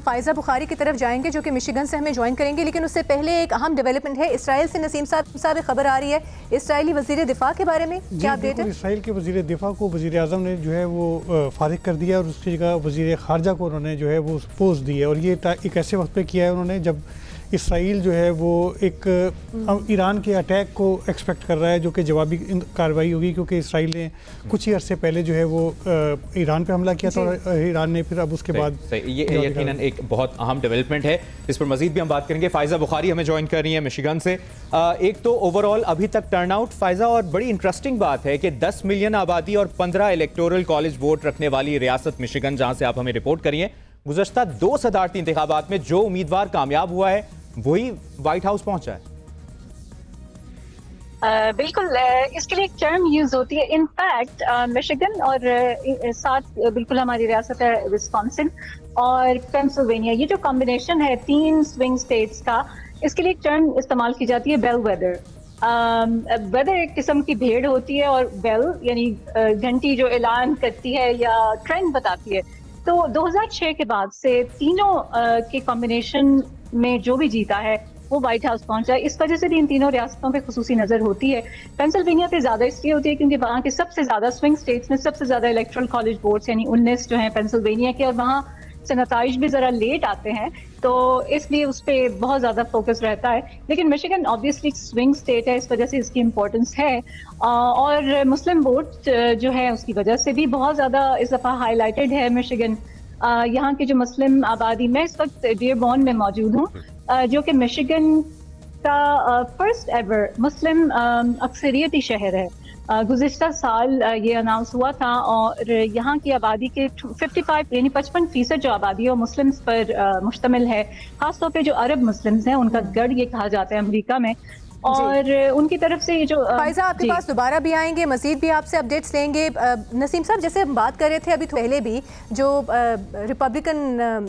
फ़ायज़ा बुखारी की तरफ जाएंगे जो कि मिशिगन से हमें ज्वाइन करेंगे, लेकिन उससे पहले एक अहम डेवलपमेंट है इसराइल से। नसीम साहब खबर आ रही है इसराइली वज़ीर दिफा के बारे में, क्या अपडेट है? इसराइल के वज़ीर दिफा को वज़ीर आज़म ने जो है वो फारिग कर दिया और उसकी जगह वज़ीर ख़ारजा को उन्होंने जो है वो पोस्ट दी है। और ये एक ऐसे वक्त पे किया है उन्होंने जब इसराइल जो है वो एक ईरान के अटैक को एक्सपेक्ट कर रहा है, जो कि जवाबी कार्रवाई होगी, क्योंकि इसराइल ने कुछ ही अरसे पहले जो है वो ईरान पे हमला किया था और ईरान ने फिर अब उसके बाद ये यकीनन एक बहुत अहम डेवलपमेंट है, इस पर मजीद भी हम बात करेंगे। फ़ायज़ा बुखारी हमें ज्वाइन कर रही है मिशिगन से। एक तो ओवरऑल अभी तक टर्नआउट फ़ायज़ा, और बड़ी इंटरेस्टिंग बात है कि 10 मिलियन आबादी और 15 इलेक्टोरल कॉलेज वोट रखने वाली रियासत मिशिगन, जहाँ से आप हमें रिपोर्ट करिए, गुज़श्ता 2 सदारती इंतखाबात में जो उम्मीदवार कामयाब हुआ है वही व्हाइट हाउस पहुंचा है। बिल्कुल, इसके लिए एक टर्म यूज होती है इनफैक्ट मिशिगन और साथ बिल्कुल हमारी रियासत है विस्कॉन्सिन और पेंसिल्वेनिया, ये जो कॉम्बिनेशन है 3 स्विंग स्टेट्स का, इसके लिए एक टर्म इस्तेमाल की जाती है बेल वेदर। वेदर एक किस्म की भेड़ होती है और बेल यानी घंटी जो ऐलान करती है या ट्रेंड बताती है। तो 2006 के बाद से तीनों के कॉम्बिनेशन में जो भी जीता है वो व्हाइट हाउस पहुंचा है। इस वजह से भी इन तीनों रियासतों पे खुसूसी नजर होती है। पेंसिल्वेनिया पे ज्यादा इसलिए होती है क्योंकि वहाँ के सबसे ज्यादा स्विंग स्टेट्स में सबसे ज्यादा इलेक्टोरल कॉलेज वोट्स यानी 19 जो हैं पेंसिल्वेनिया के, और वहाँ से नताइज भी जरा लेट आते हैं, तो इसलिए उस पर बहुत ज्यादा फोकस रहता है। लेकिन मिशिगन ऑब्वियसली स्विंग स्टेट है, इस वजह से इसकी इम्पोर्टेंस है और मुस्लिम वोट जो है उसकी वजह से भी बहुत ज्यादा इस दफा हाईलाइटेड है मिशिगन। यहाँ की जो मुस्लिम आबादी, मैं इस वक्त डियरबॉर्न में मौजूद हूँ जो कि मिशिगन का फर्स्ट एवर मुस्लिम अक्सरियती शहर है। गुज़िश्ता साल ये अनाउंस हुआ था और यहाँ की आबादी के 55 यानी 55% जो आबादी है वो मुस्लिम्स पर मुश्तमिल है। खासतौर पे जो अरब मुस्लिम्स हैं उनका गढ़ ये कहा जाता है अमेरिका में, और उनकी तरफ से ये जो फ़ायज़ा आपके पास दोबारा भी आएंगे, मज़ीद भी आपसे अपडेट्स लेंगे। नसीम साहब, जैसे हम बात कर रहे थे अभी पहले भी, जो रिपब्लिकन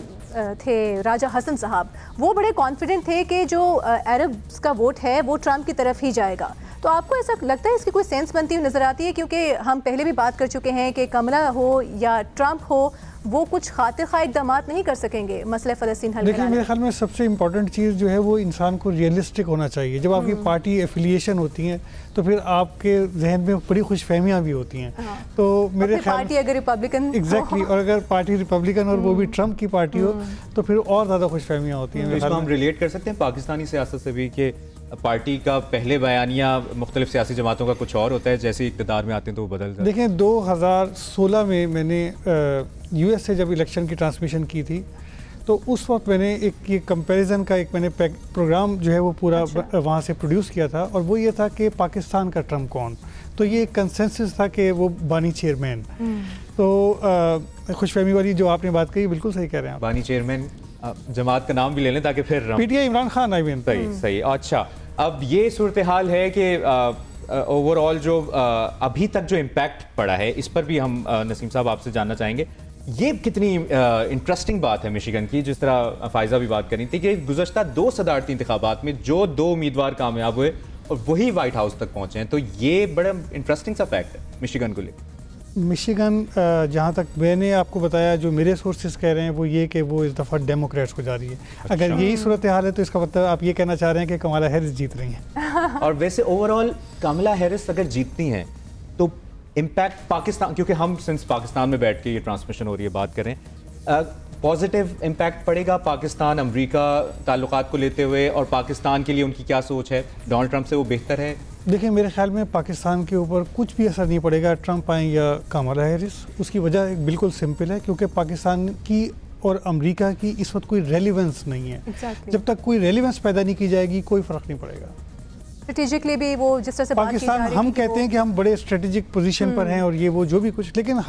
थे राजा हसन साहब, वो बड़े कॉन्फिडेंट थे कि जो अरब्स का वोट है वो ट्रंप की तरफ ही जाएगा। तो आपको ऐसा लगता है इसकी कोई सेंस बनती हुई नज़र आती है? क्योंकि हम पहले भी बात कर चुके हैं कि कमला हो या ट्रंप हो, वो कुछ खातिर खा इक़दाम नहीं कर सकेंगे मसले फ़लस्तीन हल। देखिए, मेरे ख्याल में सबसे इम्पोर्टेंट चीज़ जो है वो इंसान को रियलिस्टिक होना चाहिए। जब आपकी पार्टी एफिलिएशन होती हैं तो फिर आपके जहन में बड़ी खुशफहमियाँ भी होती हैं। तो मेरे ख्याल पार्टी अगर रिपब्लिकन एग्जैक्टली, और अगर पार्टी रिपब्लिकन और वो भी ट्रंप की पार्टी हो तो फिर और ज़्यादा खुशफहमियाँ होती हैं। इसको हम रिलेट कर सकते हैं पाकिस्तानी सियासत से भी कि पार्टी का पहले बयानिया मुख्तलिफ सियासी जमातों का कुछ और होता है, जैसे इक़्तिदार में आते हैं तो वो बदल जाता है। देखें, 2016 में मैंने US से जब इलेक्शन की ट्रांसमिशन की थी तो उस वक्त मैंने एक ये कंपैरिजन का एक मैंने प्रोग्राम जो है वो पूरा वहाँ से प्रोड्यूस किया था, और वो ये था कि पाकिस्तान का ट्रंप कौन। तो ये एक कंसेंसस था कि वो बानी चेयरमैन। तो खुशफहमी वाली जो आपने बात कही बिल्कुल सही कह रहे हैं आप। बानी चेयरमैन जमात का नाम भी ले लें ताकि फिर PTI Imran Khan I mean. सही। अच्छा, अब ये सूरत हाल है कि ओवरऑल जो अभी तक जो इम्पैक्ट पड़ा है इस पर भी हम नसीम साहब आपसे जानना चाहेंगे। ये कितनी इंटरेस्टिंग बात है मिशिगन की, जिस तरह फ़ायज़ा भी बात करी थी कि गुज़श्ता 2 सदारती इंतखाबात में जो 2 उम्मीदवार कामयाब हुए और वही व्हाइट हाउस तक पहुँचे हैं, तो ये बड़ा इंटरेस्टिंग सा फैक्ट है मिशिगन को लेकर। मिशिगन जहाँ तक मैंने आपको बताया, जो मेरे सोर्सेज कह रहे हैं वो ये कि वो इस दफ़ा डेमोक्रेट्स को जा रही है। अगर यही सूरत हाल है तो इसका मतलब आप ये कहना चाह रहे हैं कि कमला हैरिस जीत रही हैं। और वैसे ओवरऑल कमला हैरिस अगर जीतती हैं तो इम्पैक्ट पाकिस्तान, क्योंकि हम सिंस पाकिस्तान में बैठ के ये ट्रांसमिशन हो रही है बात करें, पॉजिटिव इम्पैक्ट पड़ेगा पाकिस्तान अमरीका ताल्लुकात को लेते हुए, और पाकिस्तान के लिए उनकी क्या सोच है? डोनाल्ड ट्रंप से वो बेहतर है? देखिए, मेरे ख्याल में पाकिस्तान के ऊपर कुछ भी असर नहीं पड़ेगा ट्रंप आए या कमला हैरिस। उसकी वजह बिल्कुल सिंपल है, क्योंकि पाकिस्तान की और अमेरिका की इस वक्त कोई रेलिवेंस नहीं है। जब तक कोई रेलिवेंस पैदा नहीं की जाएगी कोई फ़र्क नहीं पड़ेगा। स्ट्रेटेजिकली भी वो जिस तरह से पाकिस्तान, हम कहते हैं कि हम बड़े स्ट्रेटेजिक पोजीशन पर हैं और ये वो जो भी कुछ, लेकिन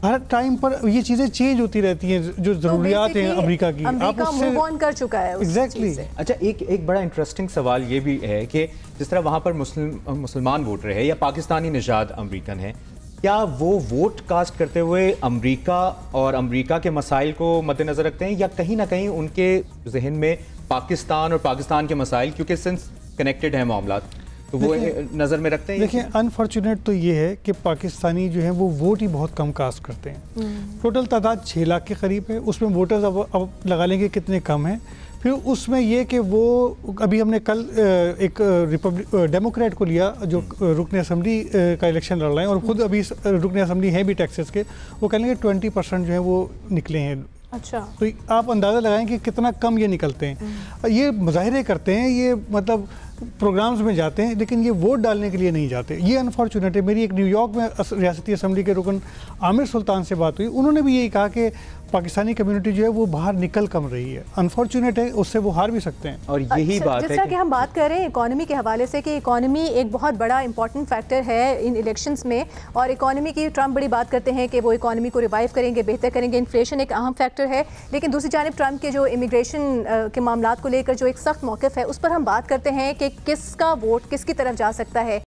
हर टाइम पर ये चीज़ें चेंज होती रहती हैं, जो ज़रूरियात हैं अमेरिका की। आप उससे मूव ऑन कर चुका है एग्जैक्टली। अच्छा, एक बड़ा इंटरेस्टिंग सवाल ये भी है कि जिस तरह वहाँ पर मुसलमान वोटर है या पाकिस्तानी निजात अमेरिकन है, क्या वो वोट कास्ट करते हुए अमेरिका और अमेरिका के मसाइल को मद्देनज़र रखते हैं, या कहीं ना कहीं उनके जहन में पाकिस्तान और पाकिस्तान के मसाइल, क्योंकि सिंस कनेक्टेड है मामला? तो वो नज़र में रखते हैं। देखिए, अनफॉर्चुनेट तो ये है कि पाकिस्तानी जो हैं वो वोट ही बहुत कम कास्ट करते हैं। टोटल तादाद 6 लाख के करीब है, उसमें वोटर्स अब लगा लेंगे कितने कम हैं। फिर उसमें ये कि वो अभी हमने कल एक डेमोक्रेट को लिया जो रुकन असम्बली का इलेक्शन लड़ रहे हैं, और ख़ुद अभी रुकन असम्बली हैं भी टेक्सास के, वो कह लेंगे 20% जो है वो निकले हैं। अच्छा, तो आप अंदाज़ा लगाएं कि कितना कम ये निकलते हैं। ये मुजाहरे करते हैं, ये मतलब प्रोग्राम्स में जाते हैं, लेकिन ये वोट डालने के लिए नहीं जाते। ये अनफॉर्चुनेट है। मेरी एक न्यूयॉर्क में रियासती असम्बली के रुकन आमिर सुल्तान से बात हुई, उन्होंने भी यही कहा कि पाकिस्तानी कम्युनिटी जो है वो बाहर निकल कम रही है। अनफॉर्चुनेट है, उससे वो हार भी सकते हैं। और यही बात है जिस तरह कि हम बात कर रहे हैं इकोनॉमी के हवाले से कि इकोनॉमी एक बहुत बड़ा इंपॉर्टेंट फैक्टर है इन इलेक्शंस में, और इकोनॉमी की ट्रंप बड़ी बात करते हैं कि वो इकोनॉमी को रिवाइव करेंगे, बेहतर करेंगे। इन्फ्लेशन एक अहम फैक्टर है, लेकिन दूसरी जानिब ट्रंप के जो इमिग्रेशन के मामलात को लेकर जो एक सख्त मौक़िफ़ है, उस पर हम बात करते हैं कि किसका वोट किसकी तरफ जा सकता है।